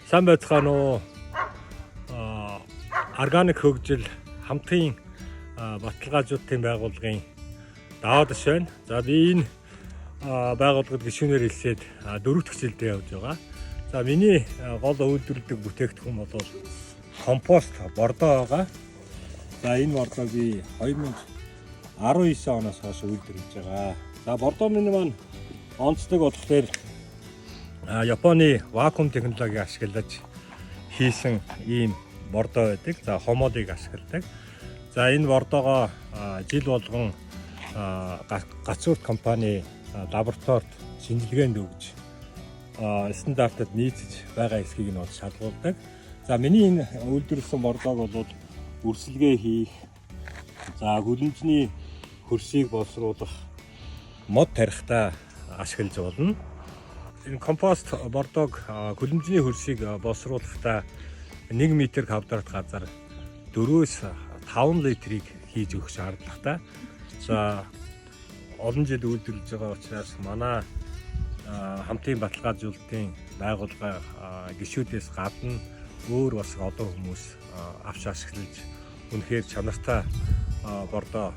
Сайн байцгаана уу? Органик хөгжил хамтын баталгаажуулалтын байгууллагын даваа даш байна. За би энэ байгууллагад гишүүнээр хэлсээд 4-р хичээлдээ явж байгаа. За миний гол үйлдвэрлэдэг бүтээгдэхүүн бол компост бордоо байгаа. За энэ бордоо би 2019 оноос хойш үйлдвэрлэж байгаа. За бордоо минь маань онцлог болохоор Японы вакуум технологиг ашиглаж хийсэн ийм бордоо байдаг. За хомоодыг ашигладаг. За энэ бордоогоо жил болгон гацуурт компани лабораторид шинжилгээнд өгж стандартад нийцэж байгаа эсхийг нь шалгуулдаг. За миний энэ үйлдвэрлэсэн бордоог бол үрсэлгээ хийх, за гүлэмжний хөрсийг боловсруулах, мод тарихтаа ашиглаж болно. Энэ компост бордоог гүлэмжний хөрсийг боловсруулахдаа 1 м² газар 4-өөс 5 литрийг хийж өгөх шаардлагатай. За олон жил үйлдвэрлэж байгаа учраас манай хамтын баталгаажуулалтын байгууллага гишүүдээс гадна өөр бас олон хүмүүс авч ашиглаж үнэхээр чанартай бордоо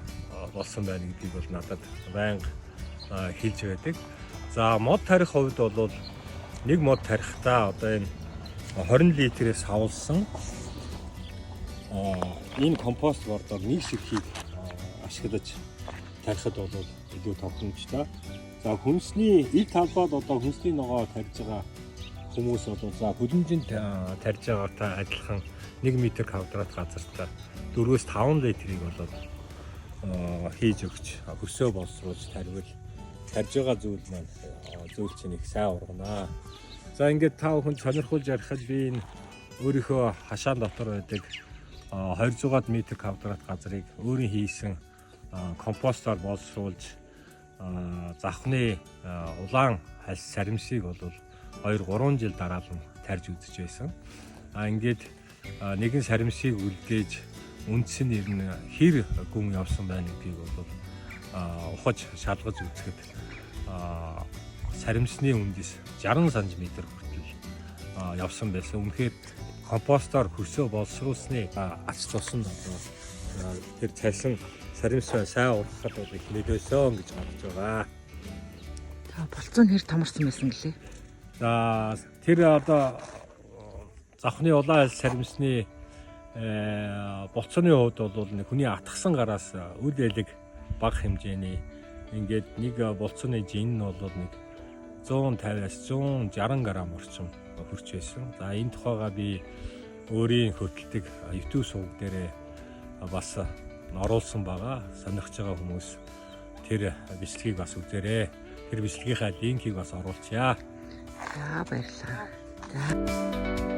болсон байна гэдгийг бол надад байнга хэлж байдаг. За мод тарих хувьд бол нэг мод тарихтаа одоо энэ 20 литрээс хавлсан энэ компост бордоор нэг ширхгийг ашиглаж тарихад бол илүү тохиромжтой. За хүнсний ил талбайд одоо хүнсний ногоо тарьж байгаа хүмүүс бол за гүлэмжинд тарьж байгаатай адилхан 1 м² газартаа 4-өөс 5 литрийг болоод хийж өгч хөрсөө боловсруулж тарьвал тарьж байгаа зүйл маань зүйл чинь их сайн ургана. За ингээд та бүхэн сонирхуулж ярихад би энэ өөрийнхөө хашаан дотор байдаг 200 м² газрыг өөрийн хийсэн компостоор боловсруулж завхны улаан хальс саримсыг бол 2-3 жил дараалан тарьж үзэж байсан. Ингээд нэгэн саримсыг үлдээж үндс нь ер нь хэр гүн явсан байна гэдгийг бол ухаж шалгаж үзэхэд саримсны үндэс 60 см хүртэл явсан байсан. Үнэхээр компостоор хөрсөө боловсруулсны ач тус нь тэр цалин саримсаа сайн ургахад бол их нөлөөсөн гэж бодож байгаа. Та болцоо нэр томорсон байсан гэлээ. За тэр одоо завхны улаан хальс саримсны болцооны хувьд бол нэг хүний атгсан гараас үл элэг бага хэмжээний ингээд нэг болцооны жин нь бол нэг 150-аас 160 г орчим хүрч байсан. За энэ тухайга би өөрийн хөтэлдэг YouTube суваг дээрээ бас оруулсан байгаа. Сонирхож байгаа хүмүүс тэр бичлэгийг бас үзээрэй. Тэр бичлэгийнхаа линкийг бас оруулъя. За баярлалаа. За